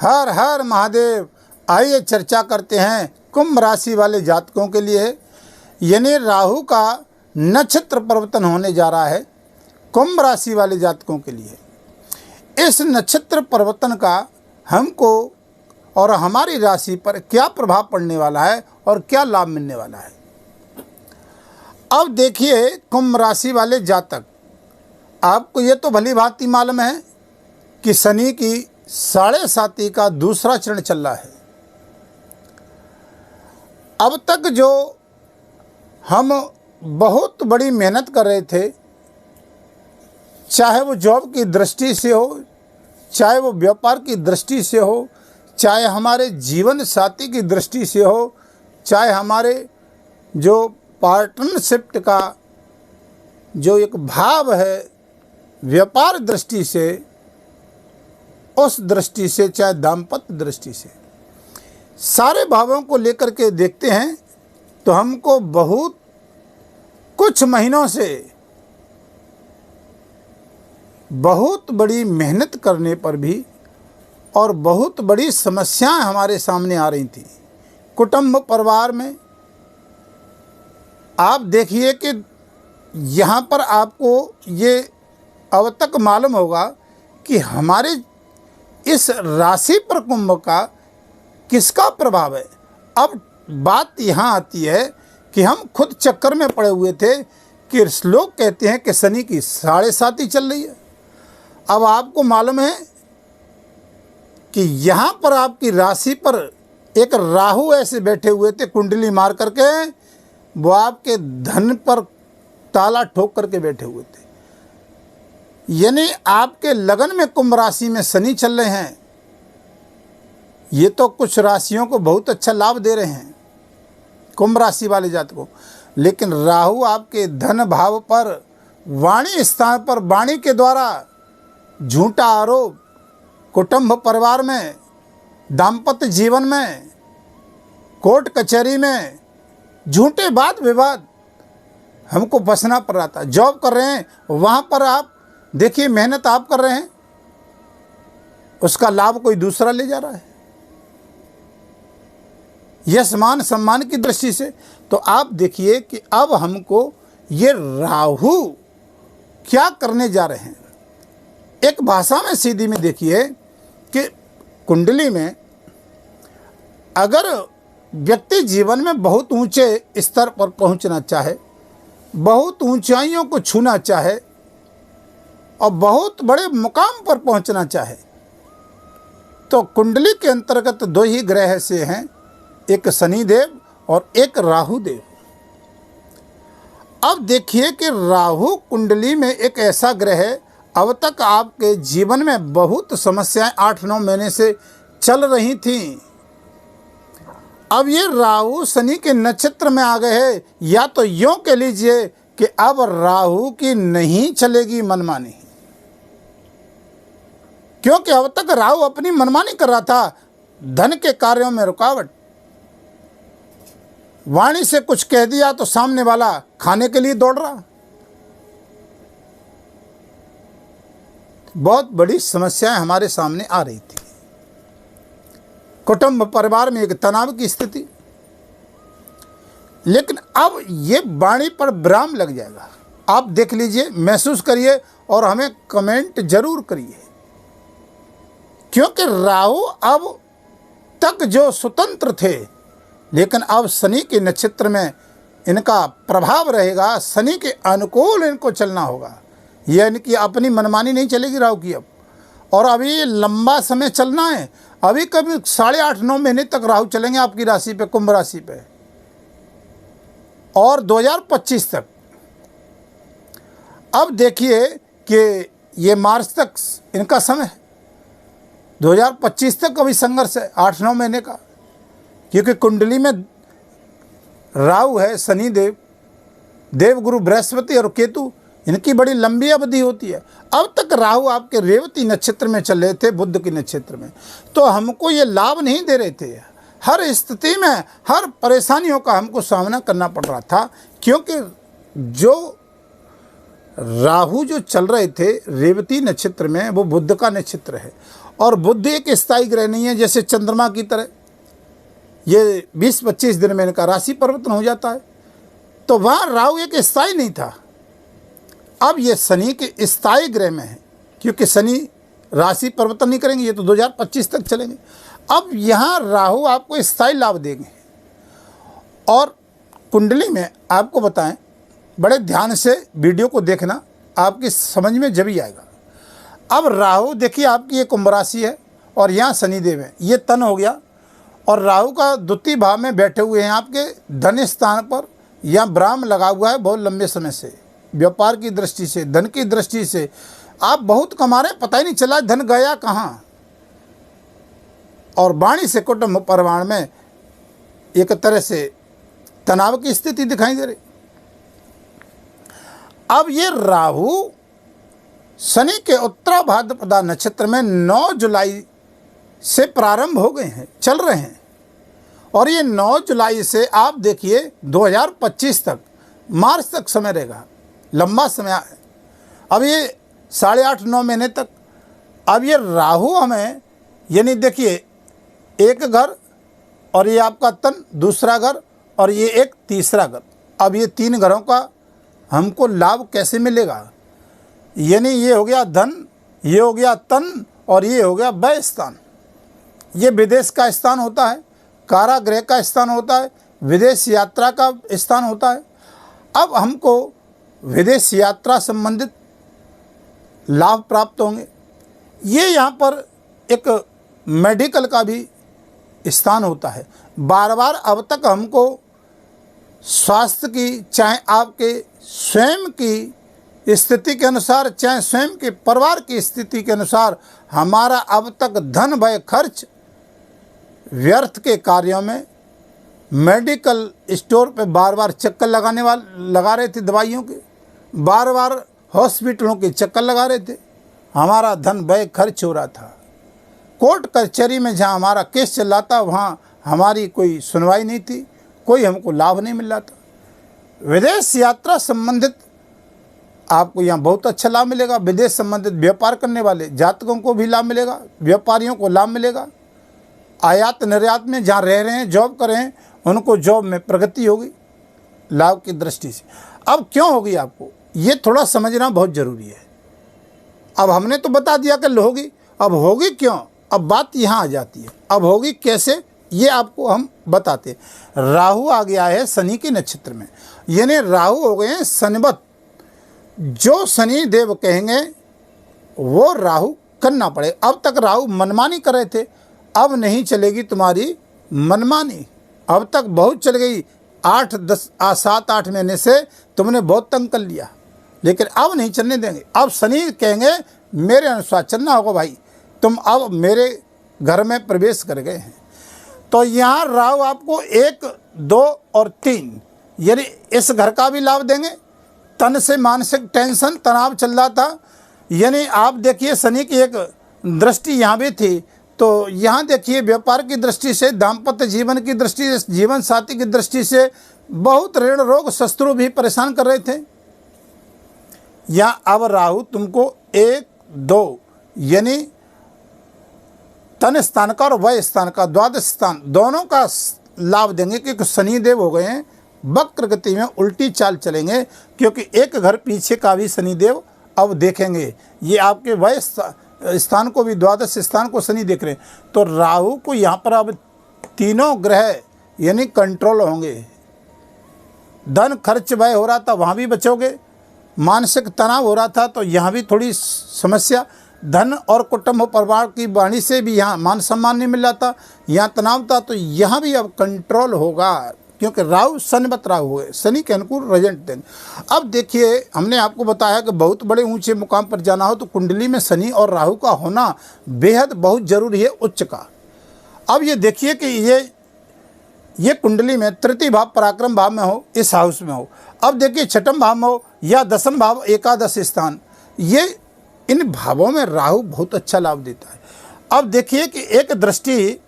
हर हर महादेव। आइए चर्चा करते हैं कुंभ राशि वाले जातकों के लिए, यानी राहु का नक्षत्र परिवर्तन होने जा रहा है कुंभ राशि वाले जातकों के लिए। इस नक्षत्र परिवर्तन का हमको और हमारी राशि पर क्या प्रभाव पड़ने वाला है और क्या लाभ मिलने वाला है। अब देखिए कुंभ राशि वाले जातक, आपको ये तो भली भांति मालूम है कि शनि की 7.5 का दूसरा चरण चल रहा है। अब तक जो हम बहुत बड़ी मेहनत कर रहे थे, चाहे वो जॉब की दृष्टि से हो, चाहे वो व्यापार की दृष्टि से हो, चाहे हमारे जीवन साथी की दृष्टि से हो, चाहे हमारे जो पार्टनरशिप का जो एक भाव है व्यापार दृष्टि से, उस दृष्टि से, चाहे दाम्पत्य दृष्टि से, सारे भावों को लेकर के देखते हैं तो हमको बहुत कुछ महीनों से बहुत बड़ी मेहनत करने पर भी और बहुत बड़ी समस्याएं हमारे सामने आ रही थी कुटुंब परिवार में। आप देखिए कि यहाँ पर आपको ये अब तक मालूम होगा कि हमारे इस राशि पर कुंभ का किसका प्रभाव है। अब बात यहाँ आती है कि हम खुद चक्कर में पड़े हुए थे कि लोग कहते हैं कि शनि की 7.5 चल रही है। अब आपको मालूम है कि यहाँ पर आपकी राशि पर एक राहु ऐसे बैठे हुए थे कुंडली मार करके, वो आपके धन पर ताला ठोक करके बैठे हुए थे। यानी आपके लगन में कुंभ राशि में शनि चल रहे हैं। ये तो कुछ राशियों को बहुत अच्छा लाभ दे रहे हैं कुंभ राशि वाले जातकों, लेकिन राहु आपके धन भाव पर, वाणी स्थान पर वाणी के द्वारा झूठा आरोप, कुटुंब परिवार में, दाम्पत्य जीवन में, कोर्ट कचहरी में झूठे वाद विवाद हमको फंसना पड़ रहा था। जॉब कर रहे हैं, वहाँ पर आप देखिए मेहनत आप कर रहे हैं, उसका लाभ कोई दूसरा ले जा रहा है। यश मान सम्मान की दृष्टि से तो आप देखिए कि अब हमको ये राहु क्या करने जा रहे हैं। एक भाषा में सीधी में देखिए कि कुंडली में अगर व्यक्ति जीवन में बहुत ऊंचे स्तर पर पहुंचना चाहे, बहुत ऊंचाइयों को छूना चाहे और बहुत बड़े मुकाम पर पहुंचना चाहे, तो कुंडली के अंतर्गत 2 ही ग्रह से हैं, एक शनिदेव और एक राहु देव। अब देखिए कि राहु कुंडली में एक ऐसा ग्रह है, अब तक आपके जीवन में बहुत समस्याएं 8-9 महीने से चल रही थीं। अब ये राहु शनि के नक्षत्र में आ गए हैं, या तो यूँ कह लीजिए कि अब राहु की नहीं चलेगी मनमानी, क्योंकि अब तक राहु अपनी मनमानी कर रहा था, धन के कार्यों में रुकावट, वाणी से कुछ कह दिया तो सामने वाला खाने के लिए दौड़ रहा। बहुत बड़ी समस्याएं हमारे सामने आ रही थी। कुटुंब परिवार में एक तनाव की स्थिति, लेकिन अब ये वाणी पर विराम लग जाएगा। आप देख लीजिए, महसूस करिए और हमें कमेंट जरूर करिए, क्योंकि राहु अब तक जो स्वतंत्र थे, लेकिन अब शनि के नक्षत्र में इनका प्रभाव रहेगा, शनि के अनुकूल इनको चलना होगा। यानी कि अपनी मनमानी नहीं चलेगी राहु की अब, और अभी लंबा समय चलना है। अभी कभी 8.5-9 महीने तक राहु चलेंगे आपकी राशि पे, कुंभ राशि पे, और 2025 तक। अब देखिए कि ये मार्च तक इनका समय है, 2025 तक अभी संघर्ष है 8-9 महीने का, क्योंकि कुंडली में राहु है, शनिदेव, देवगुरु बृहस्पति और केतु, इनकी बड़ी लंबी अवधि होती है। अब तक राहु आपके रेवती नक्षत्र में चल रहे थे, बुध के नक्षत्र में, तो हमको ये लाभ नहीं दे रहे थे। हर स्थिति में हर परेशानियों का हमको सामना करना पड़ रहा था, क्योंकि जो राहु जो चल रहे थे रेवती नक्षत्र में, वो बुध का नक्षत्र है, और बुध एक स्थायी ग्रह नहीं है जैसे चंद्रमा की तरह, ये 20-25 दिन में इनका राशि परिवर्तन हो जाता है। तो वहाँ राहु एक स्थायी नहीं था, अब ये शनि के स्थायी ग्रह में है, क्योंकि शनि राशि परिवर्तन नहीं करेंगे, ये तो 2025 तक चलेंगे। अब यहाँ राहु आपको स्थायी लाभ देंगे। और कुंडली में आपको बताएं, बड़े ध्यान से वीडियो को देखना, आपकी समझ में जब ही आएगा। अब राहु देखिए आपकी ये कुंभ राशि है और यहाँ शनिदेव है, ये तन हो गया, और राहु का द्वितीय भाव में बैठे हुए हैं आपके धन स्थान पर। यहाँ ब्राह्म लगा हुआ है बहुत लंबे समय से, व्यापार की दृष्टि से, धन की दृष्टि से आप बहुत कमा रहे, पता ही नहीं चला धन गया कहाँ। और वाणी से कुटुंब परिवार में एक तरह से तनाव की स्थिति दिखाई दे रही। अब ये राहु शनि के उत्तरा भाद्रपदा नक्षत्र में 9 जुलाई से प्रारंभ हो गए हैं, चल रहे हैं, और ये 9 जुलाई से आप देखिए 2025 तक, मार्च तक समय रहेगा, लंबा समय है। अब ये 8.5-9 महीने तक। अब ये राहु हमें, यानी देखिए एक घर, और ये आपका तन दूसरा घर, और ये एक तीसरा घर। अब ये 3 घरों का हमको लाभ कैसे मिलेगा? यानी ये हो गया धन, ये हो गया तन, और ये हो गया व्यय स्थान। ये विदेश का स्थान होता है, कारागृह का स्थान होता है, विदेश यात्रा का स्थान होता है। अब हमको विदेश यात्रा संबंधित लाभ प्राप्त होंगे। ये यहाँ पर एक मेडिकल का भी स्थान होता है। बार बार अब तक हमको स्वास्थ्य की, चाहे आपके स्वयं की स्थिति के अनुसार, चाहे स्वयं के परिवार की स्थिति के अनुसार, हमारा अब तक धन व्यय खर्च व्यर्थ के कार्यों में, मेडिकल स्टोर पे बार बार चक्कर लगा रहे थे, दवाइयों के बार बार हॉस्पिटलों के चक्कर लगा रहे थे, हमारा धन व्यय खर्च हो रहा था। कोर्ट कचहरी में जहाँ हमारा केस चल रहा था वहाँ हमारी कोई सुनवाई नहीं थी, कोई हमको लाभ नहीं मिल रहा था। विदेश यात्रा संबंधित आपको यहाँ बहुत अच्छा लाभ मिलेगा। विदेश संबंधित व्यापार करने वाले जातकों को भी लाभ मिलेगा, व्यापारियों को लाभ मिलेगा। आयात निर्यात में जहाँ रह रहे हैं, जॉब कर रहे हैं, उनको जॉब में प्रगति होगी लाभ की दृष्टि से। अब क्यों होगी आपको, ये थोड़ा समझना बहुत ज़रूरी है। अब हमने तो बता दिया कि होगी, अब होगी क्यों, अब बात यहाँ आ जाती है। अब होगी कैसे, ये आपको हम बताते हैं। राहु आ गया है शनि के नक्षत्र में, यानी राहु हो गए हैं शनिवत। जो शनि देव कहेंगे वो राहु करना पड़े। अब तक राहु मनमानी कर रहे थे, अब नहीं चलेगी तुम्हारी मनमानी। अब तक बहुत चल गई, 7-8 महीने से तुमने बहुत तंग कर लिया, लेकिन अब नहीं चलने देंगे। अब शनि कहेंगे मेरे अनुसार चलना होगा भाई, तुम अब मेरे घर में प्रवेश कर गए हैं। तो यहाँ राहु आपको 1, 2 और 3, यानी इस घर का भी लाभ देंगे। तन से मानसिक टेंशन, तनाव चल रहा था, यानी आप देखिए शनि की एक दृष्टि यहाँ भी थी, तो यहाँ देखिए व्यापार की दृष्टि से, दाम्पत्य जीवन की दृष्टि से, जीवन साथी की दृष्टि से बहुत ऋण रोग शत्रु भी परेशान कर रहे थे। यहाँ अब राहु तुमको 1, 2 यानी तन स्थान का और वय स्थान का, द्वादश स्थान दोनों का लाभ देंगे, क्योंकि शनिदेव हो गए हैं वक्र गति में, उल्टी चाल चलेंगे, क्योंकि एक घर पीछे का भी शनिदेव अब देखेंगे। ये आपके वय स्थान को भी, द्वादश स्थान को शनि देख रहे हैं। तो राहु को यहाँ पर अब तीनों ग्रह यानी कंट्रोल होंगे। धन खर्च व्यय हो रहा था वहाँ भी बचोगे, मानसिक तनाव हो रहा था तो यहाँ भी थोड़ी समस्या, धन और कुटुंब परिवार की वाणी से भी यहाँ मान सम्मान नहीं मिल रहा था, यहाँ तनाव था, तो यहाँ भी अब कंट्रोल होगा, क्योंकि राहु शनिवत राहु हुए, शनि के अनुकूल रिजल्ट देंगे। अब देखिए हमने आपको बताया कि बहुत बड़े ऊंचे मुकाम पर जाना हो तो कुंडली में शनि और राहु का होना बेहद बहुत ज़रूरी है, उच्च का। अब ये देखिए कि ये कुंडली में तृतीय भाव पराक्रम भाव में हो, इस हाउस में हो, अब देखिए छठम भाव में हो या दसम भाव, एकादश स्थान, ये इन भावों में राहु बहुत अच्छा लाभ देता है। अब देखिए कि एक दृष्टि,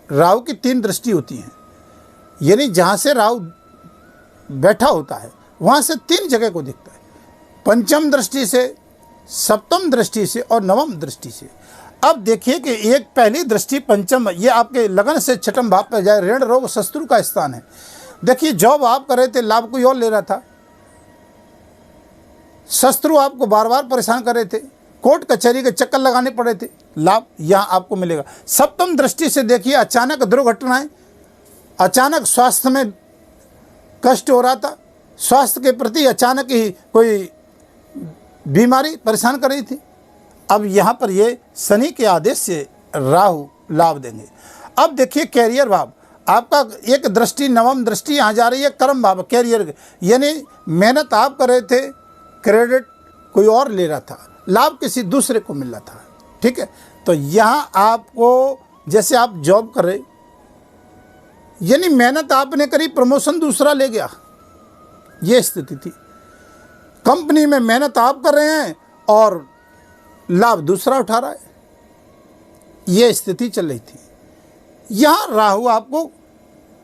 राहु की 3 दृष्टि होती हैं, यानी जहाँ से राहु बैठा होता है वहाँ से 3 जगह को दिखता है, पंचम दृष्टि से, सप्तम दृष्टि से और नवम दृष्टि से। अब देखिए कि एक पहली दृष्टि पंचम, ये आपके लगन से छठम भाव पर जाए, ऋण रोग शत्रु का स्थान है। देखिए जॉब आप कर रहे थे, लाभ कोई और ले रहा था, शत्रु आपको बार बार परेशान कर रहे थे, कोर्ट कचहरी के चक्कर लगाने पड़े थे, लाभ यहाँ आपको मिलेगा। सप्तम दृष्टि से देखिए अचानक दुर्घटनाएं, अचानक स्वास्थ्य में कष्ट हो रहा था, स्वास्थ्य के प्रति अचानक ही कोई बीमारी परेशान कर रही थी, अब यहाँ पर ये शनि के आदेश से राहु लाभ देंगे। अब देखिए कैरियर भाव, आपका एक दृष्टि नवम दृष्टि यहाँ जा रही है कर्म भाव, कैरियर, यानी मेहनत आप कर रहे थे, क्रेडिट कोई और ले रहा था, लाभ किसी दूसरे को मिल रहा था, ठीक है। तो यहाँ आपको जैसे आप जॉब कर रहे, यानी मेहनत आपने करी, प्रमोशन दूसरा ले गया, ये स्थिति थी। कंपनी में मेहनत आप कर रहे हैं और लाभ दूसरा उठा रहा है, ये स्थिति चल रही थी। यहाँ राहु आपको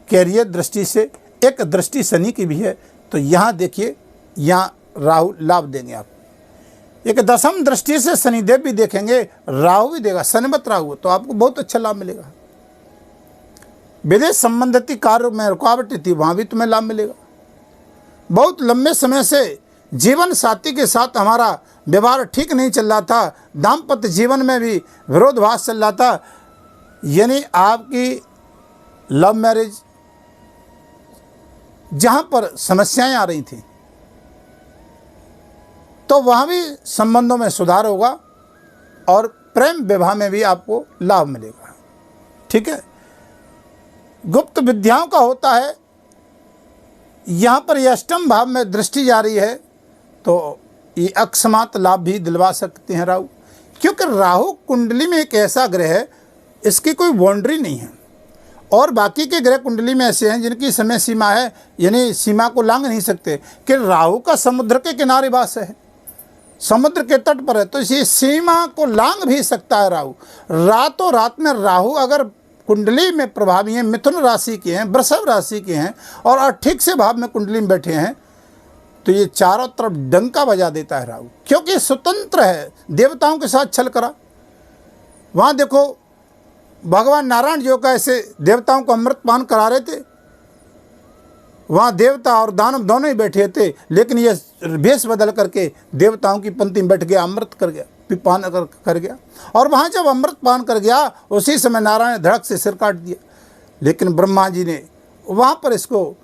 कैरियर दृष्टि से, एक दृष्टि शनि की भी है, तो यहाँ देखिए यहाँ राहु लाभ देंगे आप। एक दसम दृष्टि से शनिदेव भी देखेंगे, राहु भी देगा, शनिमत राहु, तो आपको बहुत अच्छा लाभ मिलेगा। विदेश संबंधित कार्य में रुकावटें थी, वहाँ भी तुम्हें लाभ मिलेगा। बहुत लंबे समय से जीवन साथी के साथ हमारा व्यवहार ठीक नहीं चल रहा था, दाम्पत्य जीवन में भी विरोधाभास चल रहा था, यानी आपकी लव मैरिज जहाँ पर समस्याएं आ रही थी, तो वहाँ भी संबंधों में सुधार होगा और प्रेम विवाह में भी आपको लाभ मिलेगा, ठीक है। गुप्त विद्याओं का होता है, यहाँ पर यह अष्टम भाव में दृष्टि जा रही है, तो ये अकस्मात लाभ भी दिलवा सकते हैं राहु, क्योंकि राहु कुंडली में एक ऐसा ग्रह है, इसकी कोई बाउंड्री नहीं है, और बाकी के ग्रह कुंडली में ऐसे हैं जिनकी समय सीमा है, यानी सीमा को लांघ नहीं सकते, कि राहु का समुद्र के किनारे वास है, समुद्र के तट पर है, तो इसी सीमा को लांघ भी सकता है राहु। रातों रात में राहु अगर कुंडली में प्रभावी हैं, मिथुन राशि के हैं, वृषभ राशि के हैं और ठीक से भाव में कुंडली में बैठे हैं, तो ये चारों तरफ डंका बजा देता है राहु, क्योंकि स्वतंत्र है, देवताओं के साथ छल करा। वहाँ देखो भगवान नारायण जो का ऐसे देवताओं को अमृत पान करा रहे थे, वहाँ देवता और दानव दोनों ही बैठे थे, लेकिन ये भेष बदल करके देवताओं की पंक्ति में बैठ गया, अमृत कर गया, पान कर गया, और वहाँ जब अमृत पान कर गया उसी समय नारायण ने धड़क से सिर काट दिया, लेकिन ब्रह्मा जी ने वहाँ पर इसको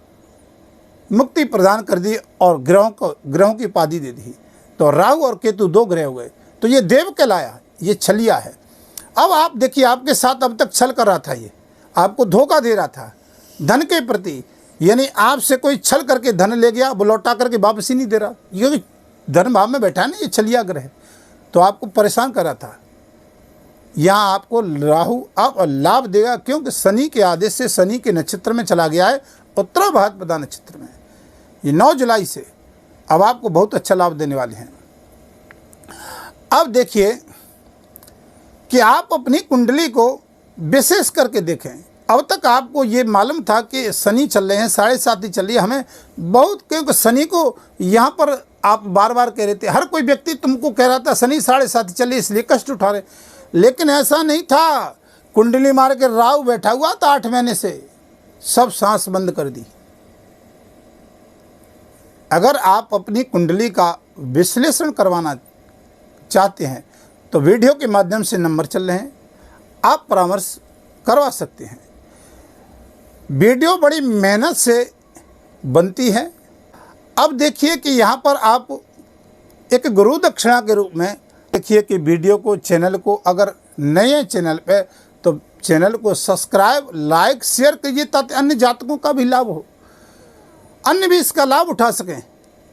मुक्ति प्रदान कर दी और ग्रहों की उपाधि दे दी। तो राहु और केतु दो ग्रह हुए, तो ये देव कहलाया, ये छलिया है। अब आप देखिए आपके साथ अब तक छल कर रहा था, ये आपको धोखा दे रहा था धन के प्रति, यानी आपसे कोई छल करके धन ले गया, वो लौटा करके वापस ही नहीं दे रहा, क्योंकि धन भाव में बैठा है ना, ये छलिया ग्रह, तो आपको परेशान कर रहा था। यहाँ आपको राहु अब लाभ देगा, क्योंकि शनि के आदेश से शनि के नक्षत्र में चला गया है, उत्तरा भाद्रपदा नक्षत्र में, ये 9 जुलाई से अब आपको बहुत अच्छा लाभ देने वाले हैं। अब देखिए कि आप अपनी कुंडली को विशेष करके देखें। अब तक आपको ये मालूम था कि शनि चल रहे हैं, 7.5 ही चल रही है हमें बहुत, क्योंकि शनि को यहाँ पर आप बार बार कह रहे थे, हर कोई व्यक्ति तुमको कह रहा था शनि 7.5 चल रही, इसलिए कष्ट उठा रहे, लेकिन ऐसा नहीं था। कुंडली मार के राहु बैठा हुआ था 8 महीने से, सब सांस बंद कर दी। अगर आप अपनी कुंडली का विश्लेषण करवाना चाहते हैं तो वीडियो के माध्यम से नंबर चल रहे हैं, आप परामर्श करवा सकते हैं। वीडियो बड़ी मेहनत से बनती है। अब देखिए कि यहाँ पर आप एक गुरु दक्षिणा के रूप में देखिए कि वीडियो को, चैनल को, अगर नए चैनल पे तो चैनल को सब्सक्राइब, लाइक, शेयर कीजिए, ताकि अन्य जातकों का भी लाभ हो, अन्य भी इसका लाभ उठा सकें।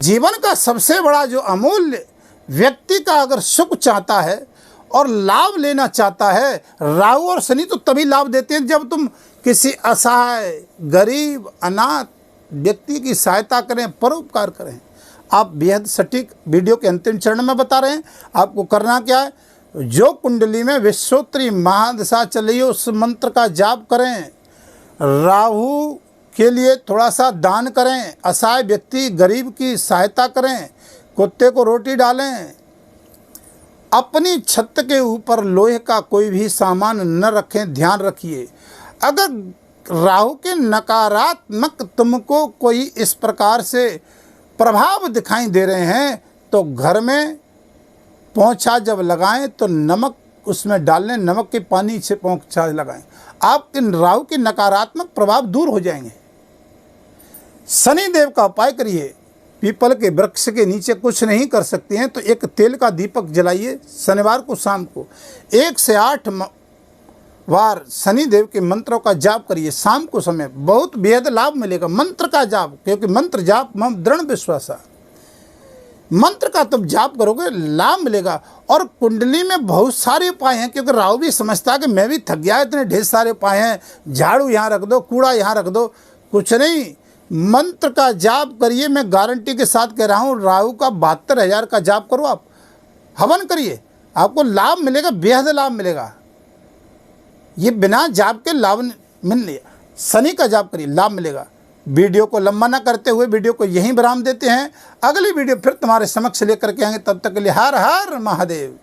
जीवन का सबसे बड़ा जो अमूल्य व्यक्ति का अगर सुख चाहता है और लाभ लेना चाहता है, राहु और शनि तो तभी लाभ देते हैं जब तुम किसी असहाय, गरीब, अनाथ व्यक्ति की सहायता करें, परोपकार करें। आप बेहद सटीक वीडियो के अंतिम चरण में बता रहे हैं। आपको करना क्या है, जो कुंडली में विश्वोत्तरी महादशा चल रही है उस मंत्र का जाप करें, राहु के लिए थोड़ा सा दान करें, असहाय व्यक्ति, गरीब की सहायता करें, कुत्ते को रोटी डालें। अपनी छत के ऊपर लोहे का कोई भी सामान न रखें। ध्यान रखिए, अगर राहु के नकारात्मक तुमको कोई इस प्रकार से प्रभाव दिखाई दे रहे हैं तो घर में पोंछा जब लगाएं तो नमक उसमें डाल लें, नमक के पानी से पोंछा लगाएं, आपके राहु के नकारात्मक प्रभाव दूर हो जाएंगे। शनि देव का उपाय करिए, पीपल के वृक्ष के नीचे कुछ नहीं कर सकते हैं तो एक तेल का दीपक जलाइए। शनिवार को शाम को 1 से 8 बार शनि देव के मंत्रों का जाप करिए। शाम को समय बहुत बेहद लाभ मिलेगा मंत्र का जाप, क्योंकि मंत्र जाप में दृढ़ विश्वास है। मंत्र का तुम जाप करोगे लाभ मिलेगा। और कुंडली में बहुत सारे उपाय हैं, क्योंकि राहु भी समझता है कि मैं भी थक गया, इतने ढेर सारे उपाय हैं, झाड़ू यहाँ रख दो, कूड़ा यहाँ रख दो, कुछ नहीं, मंत्र का जाप करिए। मैं गारंटी के साथ कह रहा हूँ, राहु का 72,000 का जाप करो, आप हवन करिए, आपको लाभ मिलेगा, बेहद लाभ मिलेगा। ये बिना जाप के लाभ मिल, शनि का जाप करिए, लाभ मिलेगा। वीडियो को लंबा ना करते हुए वीडियो को यहीं विराम देते हैं। अगली वीडियो फिर तुम्हारे समक्ष लेकर के आएंगे, तब तक के लिए हर हर महादेव।